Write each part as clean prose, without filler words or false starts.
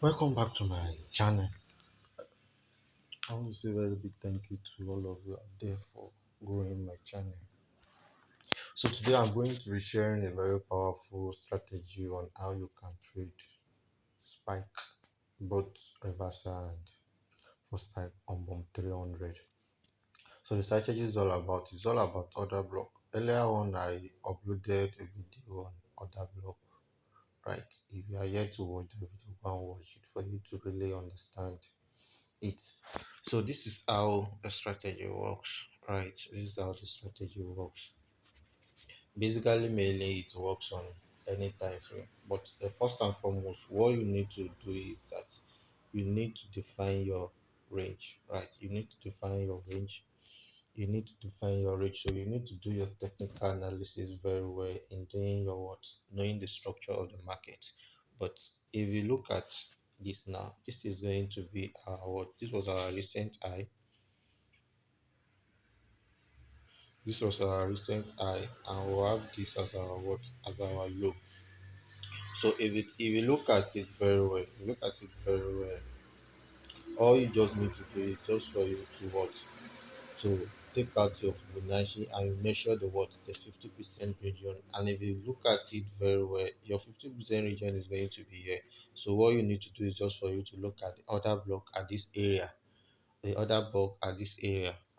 Welcome back to my channel. I want to say a very big thank you to all of you out there for growing my channel. So today I'm going to be sharing a very powerful strategy on how you can trade spike, both reversal and for spike on bomb 300. So the strategy is all about order block. Earlier on I uploaded a video on order block. Right, if you are yet to watch the video, go and watch it for you to really understand it. So this is how the strategy works, right? This is how the strategy works. Basically, mainly it works on any time frame. But first and foremost, what you need to do is that you need to define your range, right? You need to define your range. You need to define your range. So you need to do your technical analysis very well in doing your what, knowing the structure of the market. But if you look at this now, this is going to be our what? This was our recent high. This was our recent high, and we'll have this as our what, as our low. So if you look at it very well, all you just need to do is just for you to what, to take out your Fibonacci and you measure the what, the 50% region. And if you look at it very well, your 50% region is going to be here. So what you need to do is just for you to look at the other block at this area,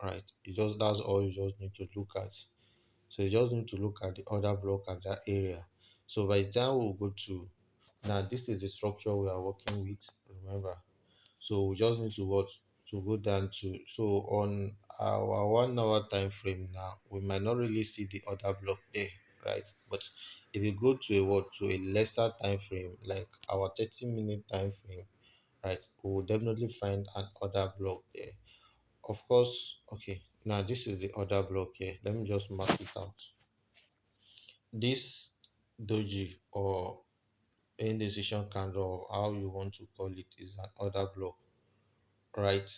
right? You just, that's all you just need to look at. So you just need to look at the other block at that area. So by the time we'll go to, now this is the structure we are working with, remember. So we just need to what, to go down to, so on our 1 hour time frame now, we might not really see the other block there, right? But if you go to a what, to a lesser time frame like our 30-minute time frame, right, we will definitely find an other block there. Of course, okay, now this is the other block here. Let me just mark it out. This doji or indecision candle, or how you want to call it, is an order block, right?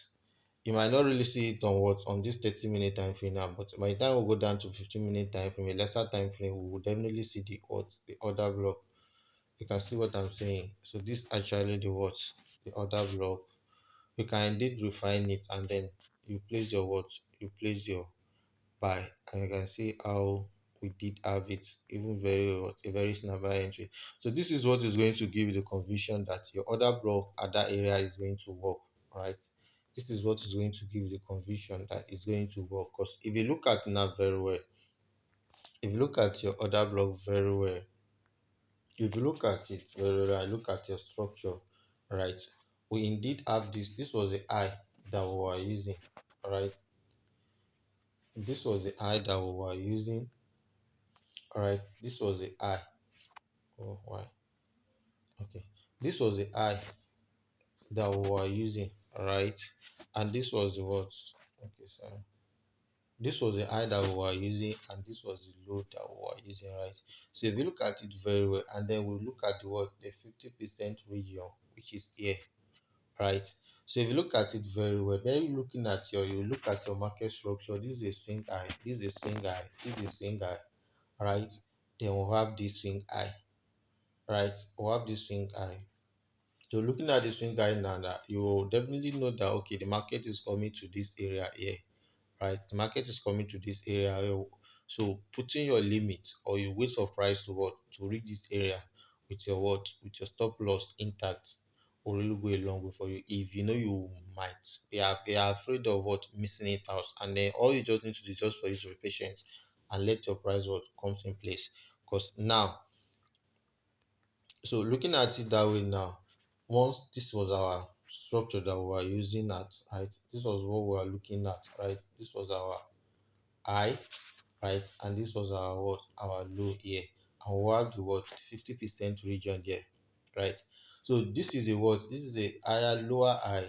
You might not really see it on what, on this 30-minute time frame now, but by the time we go down to 15-minute time frame, a lesser time frame, we will definitely see the what, the order block. You can see what I'm saying. So this actually the what, the order block. You can indeed refine it, and then you place your what, you place your buy, and you can see how we did have it, even very what, a very snapper entry. So this is what is going to give you the conviction that your order block at that area is going to work, right? This is what is going to give you the conviction that it's going to work. Because if you look at now very well, if you look at your order block very well, if you look at it very well, look at your structure, right? We indeed have this. This was the eye that we were using, right? This was the eye that we were using, all right? This was the eye. Oh, why? Okay. This was the eye that we were using, right? And this was the what? Okay, sorry. This was the high that we were using, and this was the low that we were using, right? So if you look at it very well, and then we look at the what, the 50% region, which is here, right? So if you look at it very well, then you looking at your, you look at your market structure. This is a swing high, this is a swing high, this is a swing high, right? Then we'll have this swing high, right? We'll have this swing high. So looking at the swing high now, that you will definitely know that okay, the market is coming to this area here, right? The market is coming to this area. So putting your limit or your weight of price to what, to reach this area with your what, with your stop loss intact, will really go a long way for you. If you know you might be afraid of what, missing it out, and then all you just need to do is just for you to be patient and let your price what comes in place. Because now, so looking at it that way now, once this was our structure that we were using at, right, this was what we were looking at, right? This was our high, right? And this was our what, our low here, and we have the what, 50% region there, right? So this is a what, this is a higher, lower high,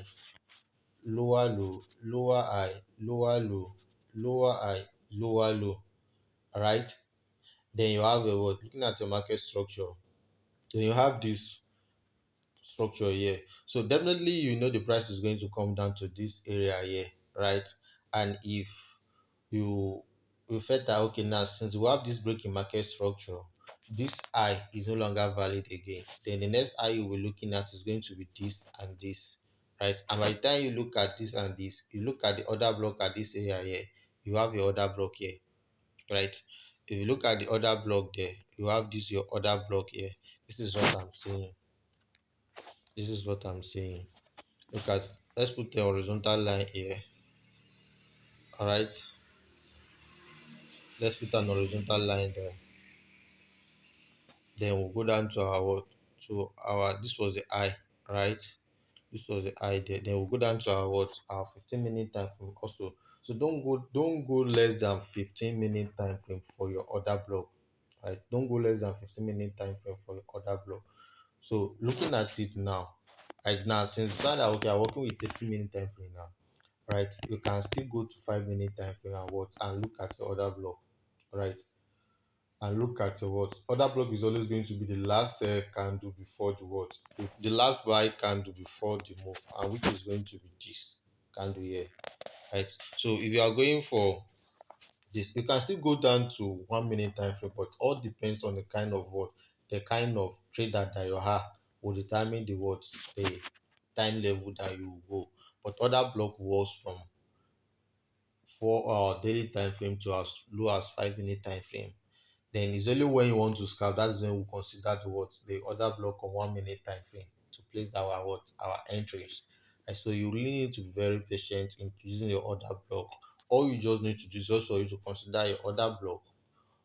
lower low, lower high, lower low, lower high, lower low, right? Then you have a what, looking at your market structure, then you have this structure here. So definitely you know the price is going to come down to this area here, right? And if you felt that okay, now since we have this breaking market structure, this I is no longer valid again. Then the next I you will be looking at is going to be this and this, right? And by the time you look at this and this, you look at the order block at this area here, you have your order block here, right? If you look at the order block there, you have this your order block here. This is what I'm saying. This is what I'm saying. Look at, let's put the horizontal line here. All right, let's put an horizontal line there. Then we'll go down to our what? To our, this was the I, right? This was the I there. Then we'll go down to our what? Our 15-minute time frame also. So don't go less than 15-minute time frame for your order block. Right? Don't go less than 15-minute time frame for your order block. So looking at it now, right now, since that okay, I'm working with 30-minute time frame now, right? You can still go to 5-minute time frame and what and look at your order block, right? And look at your what order block is always going to be the last candle before the what the last buy candle before the move, and which is going to be this candle here, right? So if you are going for this, you can still go down to 1 minute time frame, but all depends on the kind of what the kind of trader that you are will determine the what the time level that you will go. But order block works from 4 hour daily time frame to as low as 5 minute time frame. Then it's only when you want to scalp that's when we consider the order block of 1 minute time frame to place our entries. And so you really need to be very patient in using your order block. All you just need to do is just for you to consider your order block,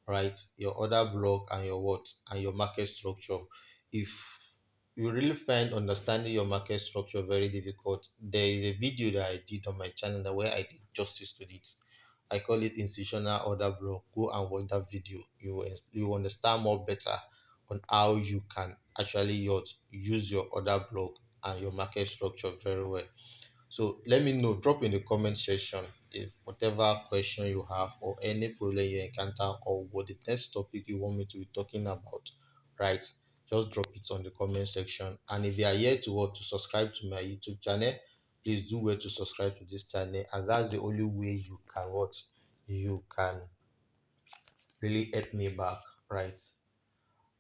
right? Your order block and your what and your market structure. If you really find understanding your market structure very difficult, there is a video that I did on my channel that where I did justice to it. I call it institutional order block. Go and watch that video. You will understand more better on how you can actually use your order block and your market structure very well. So let me know, drop in the comment section if whatever question you have or any problem you encounter or what the next topic you want me to be talking about, right? Just drop it on the comment section. And if you are here to what to subscribe to my YouTube channel, please do well to subscribe to this channel, as that's the only way you can what you can really help me back, right?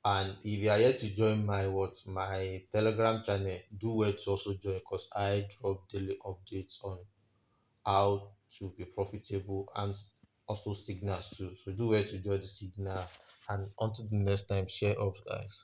And if you are yet to join my Telegram channel, do well to also join because I drop daily updates on how to be profitable and also signals too. So do well to join the signal, and until the next time, share up guys.